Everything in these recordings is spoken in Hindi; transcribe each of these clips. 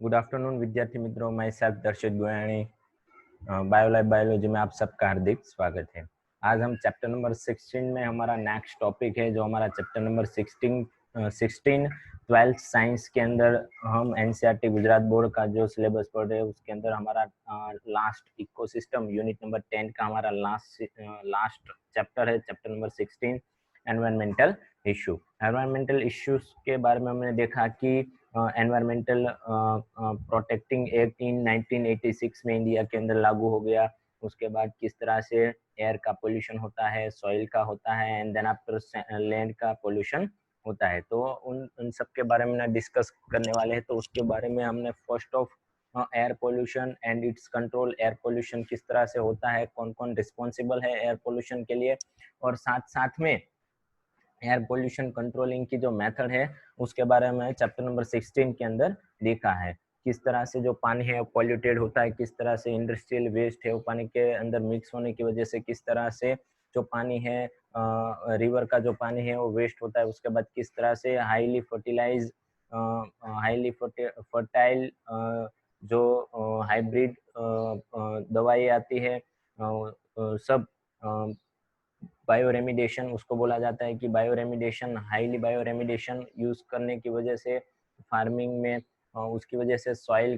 गुड आफ्टरनून विद्यार्थी मित्रों, मैं सेल्फ दर्शित गोयाणी बायोलाइफ बायोलॉजी में आप सबका हार्दिक स्वागत है। आज हम चैप्टर नंबर 16 में हमारा नेक्स्ट टॉपिक है, जो हमारा चैप्टर नंबर 16 12th साइंस के अंदर हम एनसीईआरटी गुजरात बोर्ड का जो सिलेबस पढ़ रहे हैं उसके अंदर हमारा लास्ट इकोसिस्टम यूनिट नंबर 10 का हमारा लास्ट चैप्टर है, chapter number 16 environmental issue. Environmental issues के बारे में हमने देखा कि एनवायरमेंटल प्रोटेक्टिंग एक्ट इन 1986 में इंडिया के अंदर लागू हो गया। उसके बाद किस तरह से एयर का पोल्यूशन होता है, सॉइल का होता है, एंड देन आफ्टर लैंड का पोल्यूशन होता है। तो उन सब के बारे में डिस्कस करने वाले हैं। तो उसके बारे में हमने first of air pollution and it's control, air pollution किस तरह से होता है, कौन कौन रिस्पॉन्सिबल है एयर पोल्यूशन के लिए, और साथ साथ में एयर पोल्यूशन कंट्रोलिंग की जो मेथड है उसके बारे में चैप्टर नंबर 16 के अंदर देखा है। किस तरह से जो पानी है पॉल्यूटेड होता है, किस तरह से इंडस्ट्रियल वेस्ट है वो पानी के अंदर मिक्स होने की वजह से किस तरह से जो पानी है रिवर का जो पानी है वो वेस्ट होता है। उसके बाद किस तरह से हाईली फर्टाइल जो हाइब्रिड दवाई आती है, सब बायो रेमिडेशन उसको बोला जाता है कि bio remediation, highly bio remediation use करने की वजह से फार्मिंग में उसकी वजह से सॉइल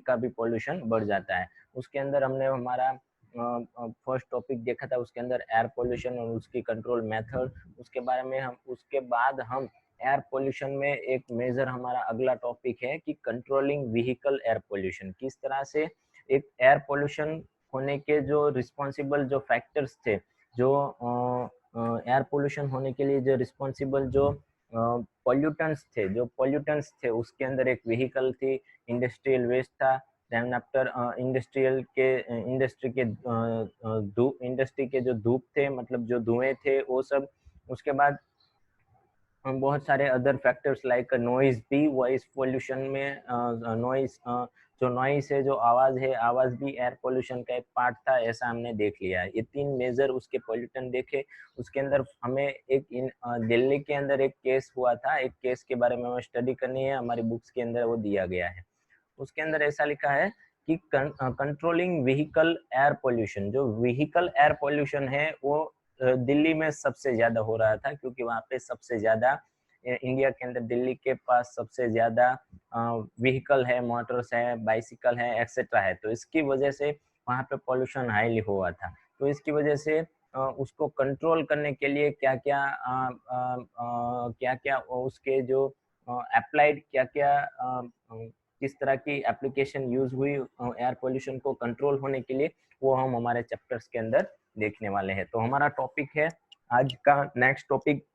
का भी पॉल्यूशन बढ़ जाता है। उसके अंदर हमने हमारा फर्स्ट टॉपिक देखा था, उसके अंदर एयर पॉल्यूशन और उसकी कंट्रोल मेथड, उसके बारे में हम उसके बाद हम एयर पॉल्यूशन में एक मेजर हमारा अगला टॉपिक है कि कंट्रोलिंग व्हीकल एयर पॉल्यूशन। किस तरह से एक एयर पॉल्यूशन होने के जो रिस्पॉन्सिबल जो फैक्टर्स थे, जो एयर पोल्यूशन होने के लिए जो रिस्पॉन्सिबल जो पॉल्यूटेंट्स थे उसके अंदर एक व्हीकल थी, इंडस्ट्रियल वेस्ट था, देन आफ्टर इंडस्ट्री के जो धूप थे, मतलब जो धुएं थे वो सब। उसके बाद बहुत सारे अदर फैक्टर्स लाइक नॉइज भी, वॉइस पोल्यूशन में नॉइज जो नॉइस है, जो आवाज है, आवाज भी एयर पोल्यूशन का एक पार्ट था, ऐसा हमने देख लिया है। ये 3 मेजर उसके पोल्यूटेंट देखे। उसके अंदर हमें एक दिल्ली के अंदर एक केस हुआ था, एक केस के बारे में हमें स्टडी करनी है, हमारी बुक्स के अंदर वो दिया गया है। उसके अंदर ऐसा लिखा है कि कंट्रोलिंग व्हीकल एयर पोल्यूशन, जो व्हीकल एयर पोल्यूशन है वो दिल्ली में सबसे ज्यादा हो रहा था, क्योंकि वहां पे सबसे ज्यादा इंडिया के अंदर दिल्ली के पास सबसे ज्यादा व्हीकल है, मोटर्स है, बाइसिकल है, एक्सेट्रा है। तो इसकी वजह से वहां पे पॉल्यूशन हाईली हुआ था। तो इसकी वजह से उसको कंट्रोल करने के लिए क्या क्या उसके जो अप्लाइड क्या क्या किस तरह की एप्लीकेशन यूज हुई एयर पोल्यूशन को कंट्रोल होने के लिए, वो हम हमारे चैप्टर्स के अंदर देखने वाले हैं। तो हमारा टॉपिक है आज का next topic,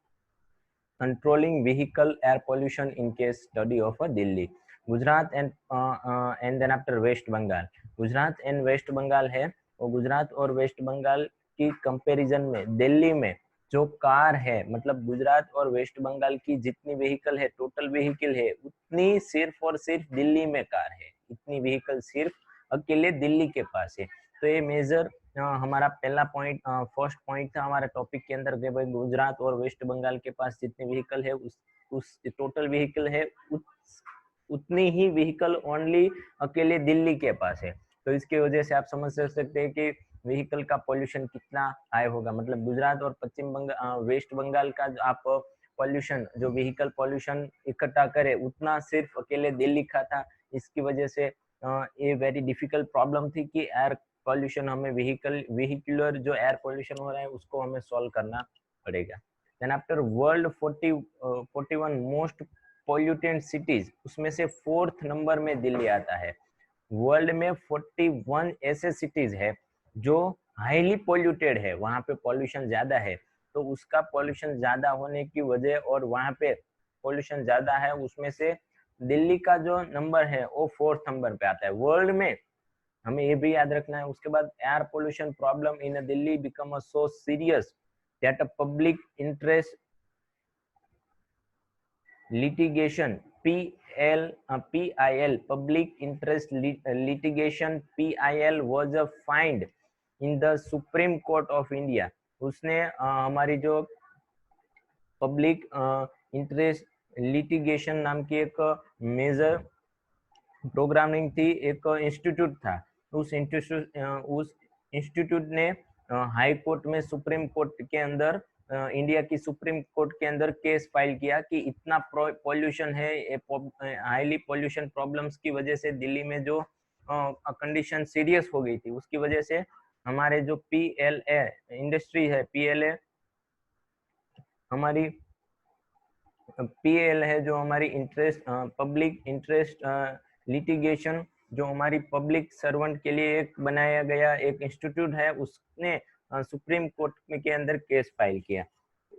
controlling vehicle air pollution in case study of Delhi, Gujarat and then after West Bengal. Gujarat and West Bengal है, और गुजरात और वेस्ट बंगाल की कंपैरिजन में दिल्ली में जो कार है, मतलब गुजरात और वेस्ट बंगाल की जितनी व्हीकल है, टोटल व्हीकल है, उतनी सिर्फ और सिर्फ दिल्ली में कार है, इतनी व्हीकल सिर्फ अकेले दिल्ली के पास है। तो ये मेजर हमारा पहला पॉइंट, फर्स्ट पॉइंट था हमारे टॉपिक के अंदर कि भाई गुजरात और वेस्ट बंगाल के पास जितनी व्हीकल है उस टोटल व्हीकल है उतनी ही व्हीकल ओनली अकेले दिल्ली के पास है। तो इसकी वजह से आप समझ सकते हैं कि व्हीकल का पोल्यूशन कितना हाई होगा। मतलब गुजरात और वेस्ट बंगाल का जो आप पोल्यूशन, जो व्हीकल पोल्यूशन इकट्ठा करे, उतना सिर्फ अकेले दिल्ली का था। इसकी वजह से ये वेरी डिफिकल्ट प्रॉब्लम थी कि एयर पॉल्यूशन हमें व्हीकुलर जो एयर पॉल्यूशन हो रहा है उसको हमें सॉल्व करना पड़ेगा। Then after world 41 most pollutant cities, उसमें से 4th नंबर में दिल्ली आता है। वर्ल्ड में 41 ऐसे सिटीज है जो हाईली पॉल्यूटेड है, वहां पे पॉल्यूशन ज्यादा है। तो उसका पॉल्यूशन ज्यादा होने की वजह, और वहां पे पॉल्यूशन ज्यादा है, उसमें से दिल्ली का जो नंबर है वो 4th नंबर पे आता है वर्ल्ड में। हमें ये भी याद रखना है। उसके बाद air pollution problem in Delhi become so serious that a public interest litigation PIL public interest litigation PIL was a find in the Supreme Court of India। उसने हमारी जो पब्लिक इंटरेस्ट लिटिगेशन नाम की एक मेजर प्रोग्रामिंग थी एक इंस्टीट्यूट था। उस इंस्टीट्यूट ने हाई कोर्ट में, सुप्रीम कोर्ट के अंदर, इंडिया की सुप्रीम कोर्ट के अंदर केस फाइल किया कि इतना पॉल्यूशन है, हाईली पॉल्यूशन प्रॉब्लम्स की वजह से दिल्ली में जो कंडीशन सीरियस हो गई थी, उसकी वजह से हमारे जो पीएलए इंडस्ट्री है, पीएलए हमारी पीएल है जो हमारी इंटरेस्ट पब्लिक इंटरेस्ट लिटिगेशन, जो हमारी पब्लिक सर्वेंट के लिए एक बनाया गया एक इंस्टीट्यूट है, उसने सुप्रीम कोर्ट के अंदर केस फाइल किया।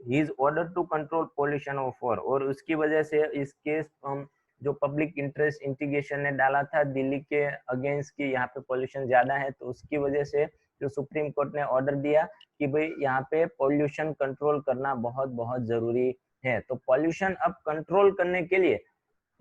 He is order to control pollution of air, और उसकी वजह से इस केस जो पब्लिक इंटरेस्ट इंटीग्रेशन ने डाला था दिल्ली के अगेंस्ट कि यहाँ पे पॉल्यूशन ज्यादा है, तो उसकी वजह से जो सुप्रीम कोर्ट ने ऑर्डर दिया कि भाई यहाँ पे पॉल्यूशन कंट्रोल करना बहुत बहुत जरूरी है। तो पॉल्यूशन अब कंट्रोल करने के लिए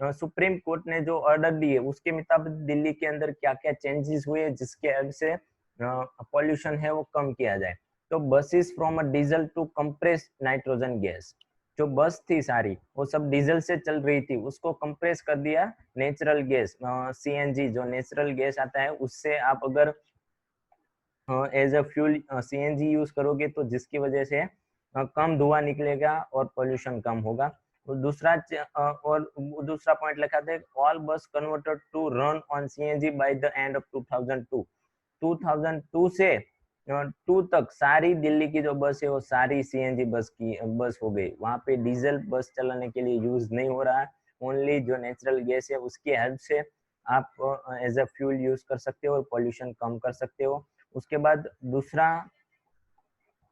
सुप्रीम कोर्ट ने जो ऑर्डर दिए उसके मुताबिक दिल्ली के अंदर क्या क्या चेंजेस हुए जिसके वजह से पॉल्यूशन है वो कम किया जाए। तो buses from a diesel to compress nitrogen gas, जो बस थी सारी वो सब डीजल से चल रही थी, उसको कंप्रेस कर दिया नेचुरल गैस, सीएनजी जो नेचुरल गैस आता है उससे आप अगर as a fuel CNG use करोगे तो जिसकी वजह से कम धुआं निकलेगा और पोल्यूशन कम होगा। और दूसरा पॉइंट लिखा था, all bus converted to run on CNG by the end of 2002। 2002 से 2 तक सारी दिल्ली की जो बस है वो सारी सीएनजी बस हो गई। वहां पे डीजल बस चलाने के लिए यूज नहीं हो रहा है, ओनली जो नेचुरल गैस है उसकी हेल्प से आप एज अ फ्यूल यूज कर सकते हो और पोल्यूशन कम कर सकते हो। उसके बाद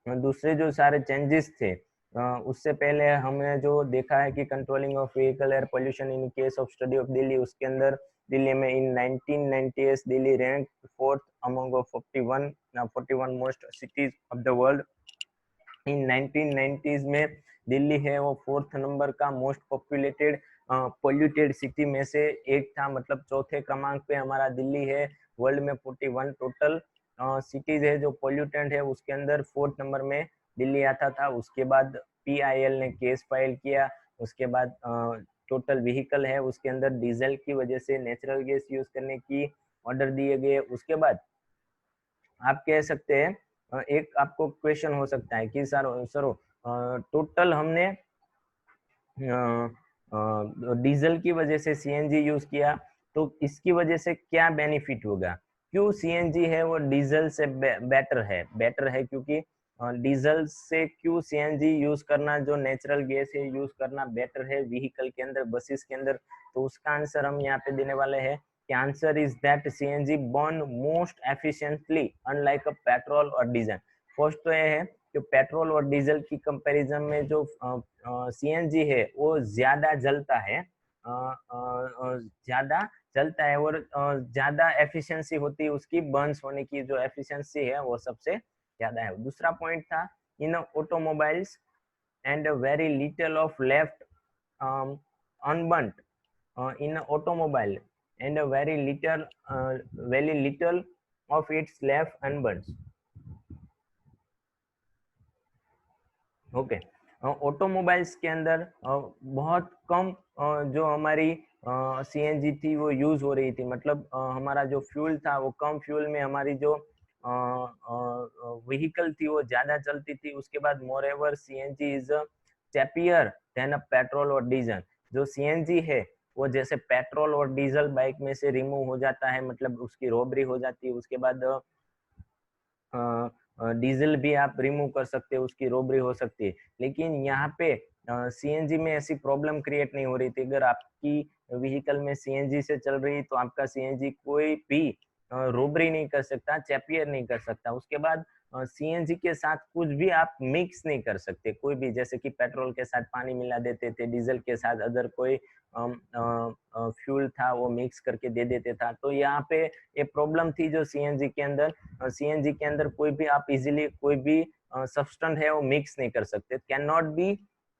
दूसरे जो सारे चेंजेस थे, उससे पहले हमने जो देखा है कि controlling of vehicle air pollution in case of study of Delhi, उसके अंदर दिल्ली में इन 1990 Delhi rank fourth among 41 most cities of the world. In 1990s में दिल्ली है वो फोर्थ नंबर का मोस्ट पॉपुलेटेड पोल्यूटेड सिटी में से एक था, मतलब चौथे क्रमांक पे हमारा दिल्ली है। वर्ल्ड में 41 टोटल सिटीज है जो पोल्यूटेंट है, उसके अंदर फोर्थ नंबर में दिल्ली आता था। उसके बाद पीआईएल ने केस फाइल किया। उसके बाद टोटल व्हीकल है उसके अंदर डीजल की वजह से नेचुरल गैस यूज करने की ऑर्डर दिए गए। उसके बाद आप कह सकते हैं एक आपको क्वेश्चन हो सकता है कि सर टोटल हमने डीजल की वजह से सीएनजी यूज किया, तो इसकी वजह से क्या बेनिफिट होगा, क्यों सीएनजी है वो डीजल से बेटर है क्योंकि डीजल से क्यों सीएनजी यूज करना, जो नेचुरल गैस है यूज करना बेटर है व्हीकल के अंदर, बसेस के अंदर। तो उसका आंसर हम यहाँ पे देने वाले हैं कि answer is that CNG burn most efficiently unlike a petrol और डीजल। फर्स्ट तो ये है कि पेट्रोल और डीजल की कंपैरिजन में जो सीएनजी है वो ज्यादा जलता है, ज्यादा चलता है और ज्यादा एफिशिएंसी होती है उसकी, बर्न्स होने की जो एफिशिएंसी है वो सबसे ज्यादा है। दूसरा पॉइंट था इन automobiles and very little of left unburned in automobile and a very little of its left unburnt। Okay, automobiles के अंदर बहुत कम जो हमारी सीएनजी थी वो यूज हो रही थी, मतलब हमारा जो फ्यूल था वो कम फ्यूल में हमारी जो व्हीकल थी वो ज्यादा चलती थी। उसके बाद moreover CNG is cheaper than a petrol और डीजल। जो सीएनजी है वो जैसे पेट्रोल और डीजल बाइक में से रिमूव हो जाता है, मतलब उसकी रोबरी हो जाती है। उसके बाद डीजल भी आप रिमूव कर सकते हो, उसकी रोबरी हो सकती है। लेकिन यहाँ पे सीएनजी में ऐसी प्रॉब्लम क्रिएट नहीं हो रही थी। अगर आपकी व्हीकल में सीएनजी से चल रही तो आपका सीएनजी कोई भी रोबरी नहीं कर सकता, चैपियर नहीं कर सकता। उसके बाद सीएनजी के साथ कुछ भी आप मिक्स नहीं कर सकते, कोई भी, जैसे कि पेट्रोल के साथ पानी मिला देते थे, डीजल के साथ अदर कोई फ्यूल था वो मिक्स करके दे देते था। तो यहाँ पे ये प्रॉब्लम थी जो सीएनजी के अंदर, सीएनजी के अंदर कोई भी आप इजीली कोई भी सब्सटेंस है वो मिक्स नहीं कर सकते, can not be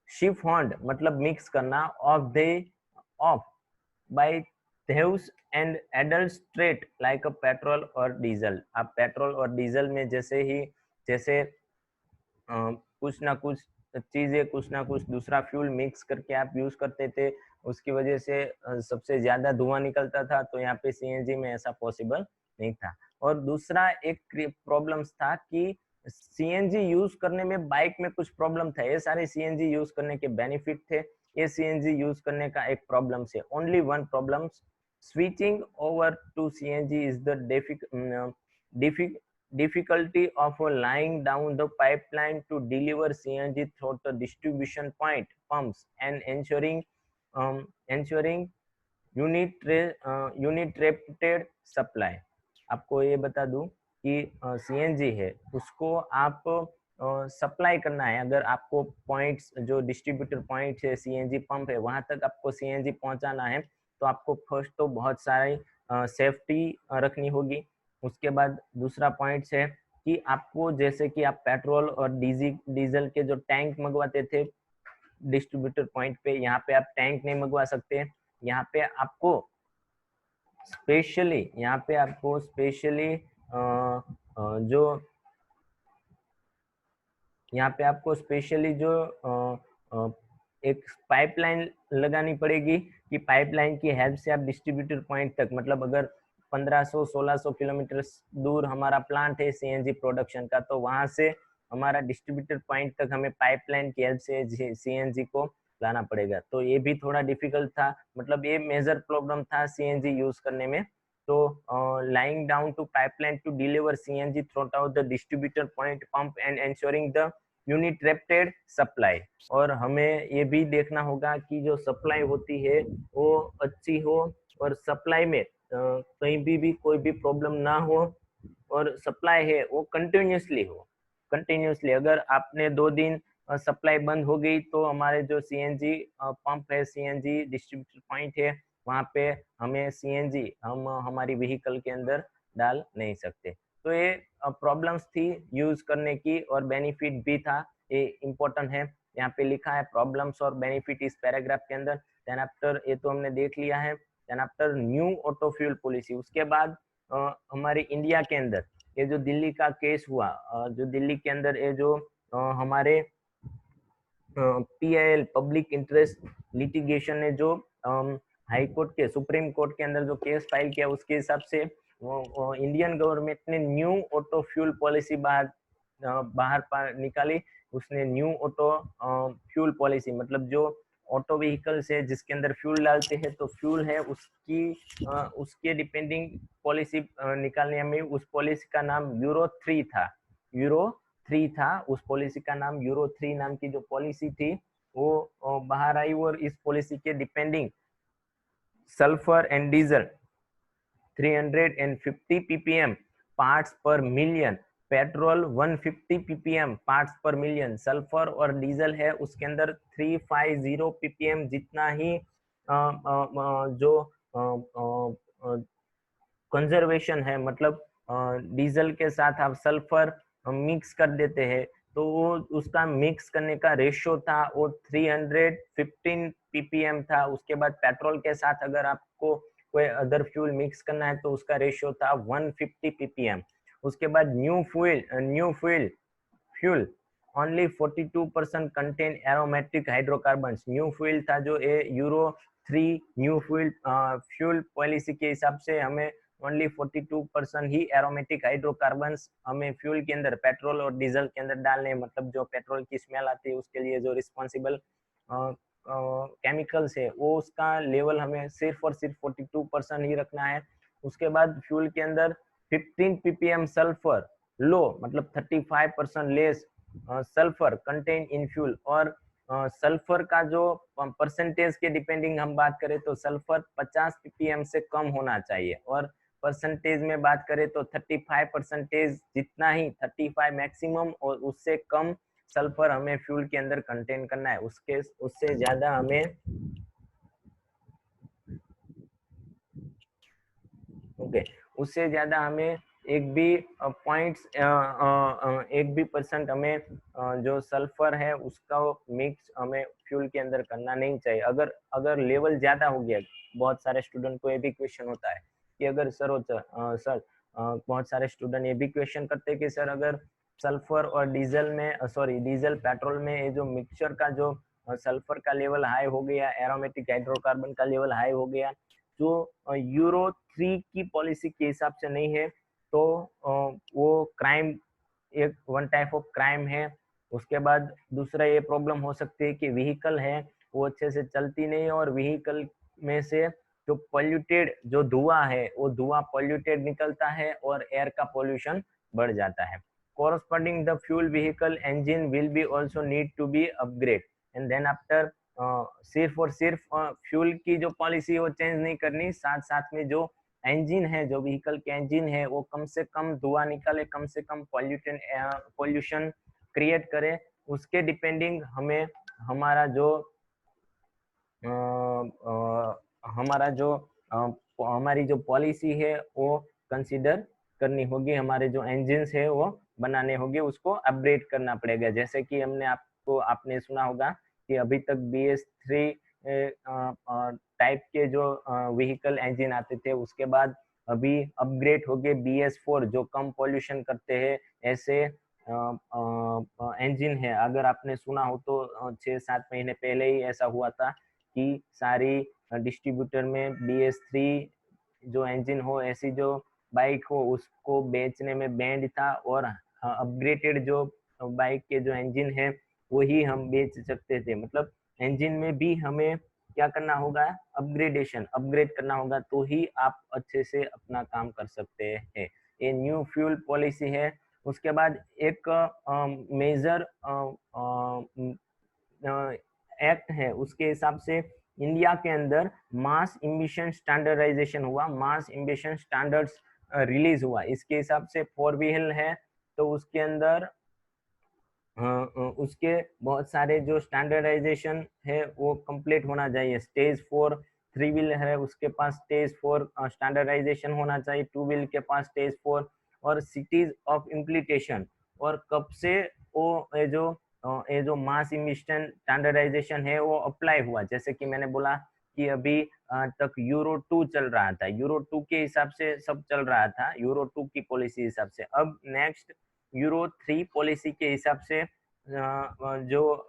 siphoned, मतलब मिक्स करना off by thieves and adulterate like a petrol और डीजल। आप पेट्रोल और डीजल में जैसे कुछ ना कुछ चीजें कुछ ना कुछ दूसरा फ्यूल मिक्स करके आप यूज करते थे, उसकी वजह से सबसे ज्यादा धुआं निकलता था। तो यहाँ पे सीएनजी में ऐसा पॉसिबल नहीं था। और दूसरा एक प्रॉब्लम्स था कि सीएनजी यूज करने में बाइक में कुछ प्रॉब्लम था। ये सारे सीएनजी यूज करने के बेनिफिट थे, ये सीएनजी यूज करने का एक प्रॉब्लम है, only one problem. Switching over to CNG is the difficulty of laying down the pipeline to deliver CNG through the distribution point pumps and ensuring uninterrupted supply। आपको ये बता दूं कि सीएनजी है उसको आप सप्लाई करना है। अगर आपको पॉइंट्स जो डिस्ट्रीब्यूटर पॉइंट है, सीएनजी पंप है, वहां तक आपको सीएनजी पहुंचाना है, तो आपको फर्स्ट तो बहुत सारी सेफ्टी रखनी होगी। उसके बाद दूसरा पॉइंट है कि आपको, जैसे कि आप पेट्रोल और डीजल के जो टैंक मंगवाते थे डिस्ट्रीब्यूटर पॉइंट पे, यहाँ पे आप टैंक नहीं मंगवा सकते। यहाँ पे आपको स्पेशली जो यहाँ पे आपको स्पेशली जो एक पाइपलाइन लगानी पड़ेगी कि पाइपलाइन की हेल्प से आप डिस्ट्रीब्यूटर पॉइंट तक, मतलब अगर 1500-1600 किलोमीटर दूर हमारा प्लांट है सीएनजी प्रोडक्शन का, तो वहां से हमारा डिस्ट्रीब्यूटर पॉइंट तक हमें पाइपलाइन की हेल्प से सीएनजी को लाना पड़ेगा। तो ये भी थोड़ा डिफिकल्ट था, मतलब ये मेजर प्रॉब्लम था सीएनजी यूज करने में। तो lying down to pipeline to deliver CNG throughout the distributor point pump and ensuring the uninterrupted supply. और हमें ये भी देखना होगा कि जो सप्लाई होती है वो अच्छी हो, और सप्लाई में कहीं भी कोई भी प्रॉब्लम ना हो, और सप्लाई है वो कंटिन्यूसली हो। कंटिन्यूसली अगर आपने 2 दिन सप्लाई बंद हो गई, तो हमारे जो सीएनजी पंप है, सीएनजी डिस्ट्रीब्यूटर पॉइंट है, वहां पे हमें सीएनजी हम हमारी व्हीकल के अंदर डाल नहीं सकते। तो ये प्रॉब्लम्स थी यूज करने की, और बेनिफिट भी था, ये इम्पोर्टेंट है। यहाँ पे लिखा है प्रॉब्लम्स और बेनिफिट इस पैराग्राफ के अंदर। देन आफ्टर, ये तो हमने देख लिया है। Then after new auto fuel policy, उसके बाद हमारे इंडिया के अंदर ये जो दिल्ली का केस हुआ, जो दिल्ली के अंदर ये जो हमारे पीआईएल पब्लिक इंटरेस्ट लिटिगेशन ने जो हाई कोर्ट के, सुप्रीम कोर्ट के अंदर जो केस फाइल किया, उसके हिसाब से इंडियन गवर्नमेंट ने न्यू ऑटो फ्यूल पॉलिसी बाहर निकाली। उसने न्यू ऑटो फ्यूल पॉलिसी, मतलब जो ऑटो व्हीकल्स है जिसके अंदर फ्यूल डालते हैं, तो फ्यूल है उसके डिपेंडिंग पॉलिसी निकालने में, उस पॉलिसी का नाम यूरो 3 था। यूरो 3 था, उस पॉलिसी का नाम यूरो 3 नाम की जो पॉलिसी थी वो बाहर आई। और इस पॉलिसी के depending sulphur and diesel 350 ppm parts पर मिलियन, पेट्रोल 150 ppm पार्ट्स पर मिलियन, सल्फर और डीजल है उसके अंदर 350 ppm जितना ही जो कंजर्वेशन है, मतलब डीजल के साथ आप सल्फर मिक्स कर देते हैं, तो वो उसका मिक्स करने का रेशियो था वो 315 ppm था। उसके बाद पेट्रोल के साथ अगर आपको कोई अदर फ्यूल मिक्स करना है, तो उसका रेशियो था 150 ppm। उसके बाद new fuel only 42% contain aromatic hydrocarbons. New fuel था जो यूरो 3 न्यू फ्यूल पॉलिसी के हिसाब से हमें ओनली 42% ही एरोमेटिक हाइड्रोकार्बन्स हमें फ्यूल के अंदर, पेट्रोल और डीजल के अंदर डालने, मतलब जो पेट्रोल की स्मेल आती है उसके लिए जो रिस्पॉन्सिबल केमिकल्स है, वो उसका लेवल हमें सिर्फ और सिर्फ 42% ही रखना है। उसके बाद फ्यूल के अंदर 15 ppm सल्फर लो, मतलब 35% less sulphur contain in fuel. और सल्फर का जो परसेंटेज के डिपेंडिंग हम बात करें, तो सल्फर 50 ppm से कम होना चाहिए, और परसेंटेज में बात करें तो 35%, जितना ही 35 मैक्सिमम, और उससे कम सल्फर हमें फ्यूल के अंदर कंटेन करना है। उससे ज्यादा हमें उससे ज्यादा हमें एक भी परसेंट हमें जो सल्फर है उसका मिक्स हमें फ्यूल के अंदर करना नहीं चाहिए। अगर लेवल ज्यादा हो गया, बहुत सारे स्टूडेंट को ये भी क्वेश्चन होता है कि अगर सर बहुत सारे स्टूडेंट ये भी क्वेश्चन करते हैं कि सर अगर सल्फर और डीजल में डीजल पेट्रोल में ये जो मिक्सचर का जो सल्फर का लेवल हाई हो गया, एरोमेटिक हाइड्रोकार्बन का लेवल हाई हो गया, जो यूरो 3 की पॉलिसी के हिसाब से नहीं है, तो वो क्राइम, एक वन टाइप ऑफ क्राइम है। उसके बाद दूसरा ये प्रॉब्लम हो सकती है कि व्हीकल है वो अच्छे से चलती नहीं है, और व्हीकल में से जो पॉल्यूटेड जो धुआं है वो धुआं पॉल्यूटेड निकलता है और एयर का पॉल्यूशन बढ़ जाता है। corresponding the fuel vehicle engine will be also need to be upgrade, and then after सिर्फ और सिर्फ फ्यूल की जो पॉलिसी है वो चेंज नहीं करनी, साथ साथ में जो इंजन है, जो व्हीकल के इंजन है वो कम से कम धुआं निकाले, कम से कम पॉल्यूशन क्रिएट करे, उसके डिपेंडिंग हमें हमारा जो हमारी जो पॉलिसी है वो कंसीडर करनी होगी, हमारे जो इंजन्स है वो बनाने होंगे, उसको अपग्रेड करना पड़ेगा। जैसे कि आपने सुना होगा कि अभी तक BS3 टाइप के जो व्हीकल इंजन आते थे, उसके बाद अभी अपग्रेड हो गए BS4 जो कम पॉल्यूशन करते हैं ऐसे इंजन है। अगर आपने सुना हो तो 6-7 महीने पहले ही ऐसा हुआ था कि सारी डिस्ट्रीब्यूटर में BS3 जो इंजन हो, ऐसी जो बाइक हो, उसको बेचने में बैंड था, और अपग्रेडेड जो बाइक के जो इंजन है वही हम बेच सकते थे। मतलब इंजन में भी हमें क्या करना होगा, अपग्रेड करना होगा, तो ही आप अच्छे से अपना काम कर सकते हैं। ये न्यू फ्यूल पॉलिसी है। उसके बाद एक मेजर एक्ट है, उसके हिसाब से इंडिया के अंदर मास इमिशन स्टैंडर्डाइजेशन हुआ, मास इमिशन स्टैंडर्ड्स रिलीज हुआ। इसके हिसाब से 4 व्हील है तो उसके अंदर उसके बहुत सारे जो स्टैंडर्डाइजेशन है वो कंप्लीट होना चाहिए। स्टेज 4 3 व्हील है, उसके पास स्टेज 4 स्टैंडर्डाइजेशन होना चाहिए, 2 व्हील के पास स्टेज 4, और सिटीज ऑफ इम्प्लीटेशन, और कब से वो ये जो मास इमिशन स्टैंडर्डाइजेशन है वो अप्लाई हुआ। जैसे कि मैंने बोला कि अभी तक यूरो 2 चल रहा था, यूरो 2 के हिसाब से सब चल रहा था, यूरो 2 की पॉलिसी हिसाब से। अब नेक्स्ट यूरो 3 पॉलिसी के हिसाब से जो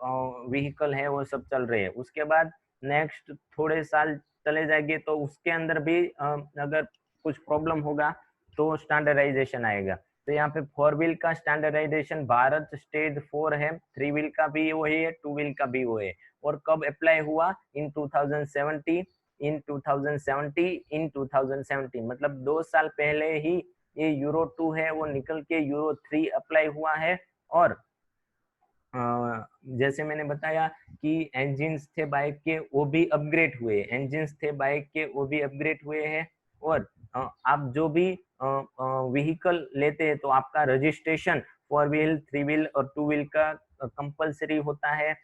व्हीकल है वो सब चल रहे हैं। उसके बाद नेक्स्ट थोड़े साल चले जाएंगे तो उसके अंदर भी अगर कुछ प्रॉब्लम होगा तो स्टैंडर्डाइजेशन आएगा। तो यहाँ पे 4 व्हील का स्टैंडर्डाइजेशन भारत स्टेज 4 है, 3 व्हील का भी वही है, 2 व्हील का भी वो है। और कब अप्लाई हुआ, इन 2017 मतलब 2 साल पहले ही ये यूरो 2 है वो निकल के यूरो 3 अप्लाई हुआ है। और जैसे मैंने बताया कि इंजन्स थे बाइक के वो भी अपग्रेड हुए, हैं। और आप जो भी व्हीकल लेते हैं तो आपका रजिस्ट्रेशन 4 व्हील 3 व्हील और 2 व्हील का कंपलसरी होता है।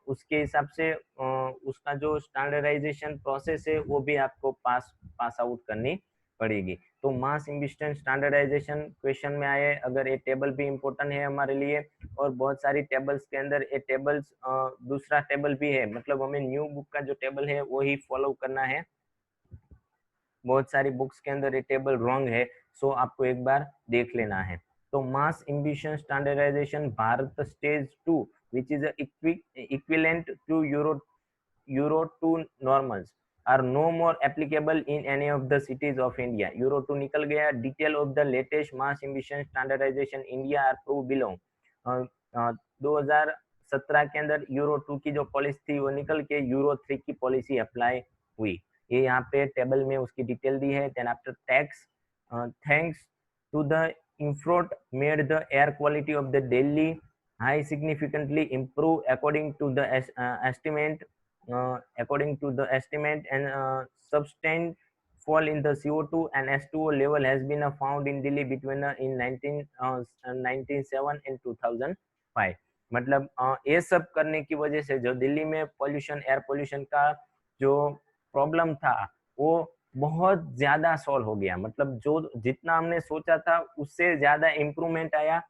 उसके हिसाब से उसका जो स्टैंडर्डाइजेशन प्रोसेस है वो भी आपको पास आउट करनी पड़ेगी। तो मास इम्बिशन स्टैंडर्डाइजेशन क्वेश्चन में आए, अगर ये टेबल भी इम्पोर्टेंट है हमारे लिए, और बहुत सारी टेबल्स के अंदर ये टेबल्स दूसरा टेबल भी है, मतलब हमें न्यू बुक का जो टेबल है वो ही फॉलो करना है। बहुत सारी बुक्स के अंदर ये टेबल रॉन्ग है, सो आपको एक बार देख लेना है। तो mass emission standardization Bharat stage 2 which is equivalent to Euro 2 normals are no more applicable in any of the cities of India. Euro 2 निकल गया। Detail of the latest mass emission standardization India are to below। 2017 के अंदर यूरो 2 की जो पॉलिसी थी वो निकल के यूरो 3 की पॉलिसी अप्लाई हुई। ये यहाँ पे टेबल में उसकी डिटेल दी है। Then after tax, thanks to the improved made the air quality of the Delhi high significantly improve according to the estimate, and substantial fall in the CO2 and H2O level has been found in Delhi between in 1997 and 2005। मतलब ये सब करने की वजह से जो दिल्ली में पोल्यूशन, एयर पोल्यूशन का जो प्रॉब्लम था वो बहुत ज्यादा सॉल्व हो गया। मतलब जो जितना हमने सोचा था उससे ज्यादा इम्प्रूवमेंट आया।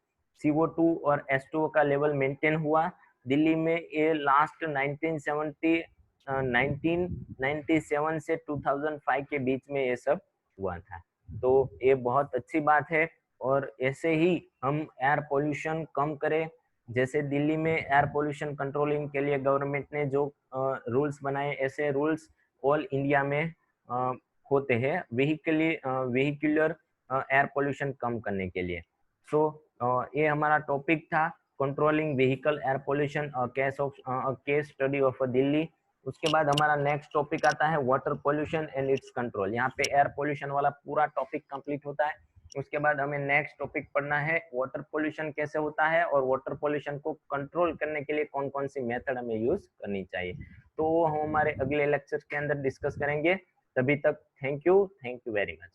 CO2 और H2O का लेवल मेंटेन हुआ दिल्ली में। ये लास्ट 1997 से 2005 के बीच में ये सब हुआ था। तो ये बहुत अच्छी बात है। और ऐसे ही हम एयर पोल्यूशन कम करें। जैसे दिल्ली में एयर पोल्यूशन कंट्रोलिंग के लिए गवर्नमेंट ने जो रूल्स बनाए, ऐसे रूल्स ऑल इंडिया में होते हैं व्हीकुलर एयर पोल्यूशन कम करने के लिए। सो ये हमारा टॉपिक था, controlling vehicle air pollution, case study of Delhi. उसके बाद हमारा नेक्स्ट टॉपिक आता है water pollution and it's control. यहाँ पे एयर पोल्यूशन वाला पूरा टॉपिक कंप्लीट होता है। उसके बाद हमें नेक्स्ट टॉपिक पढ़ना है वाटर पोल्यूशन कैसे होता है और वाटर पोल्यूशन को कंट्रोल करने के लिए कौन कौन सी मेथड हमें यूज करनी चाहिए। तो हम हमारे अगले लेक्चर के अंदर डिस्कस करेंगे। तभी तक थैंक यू वेरी मच।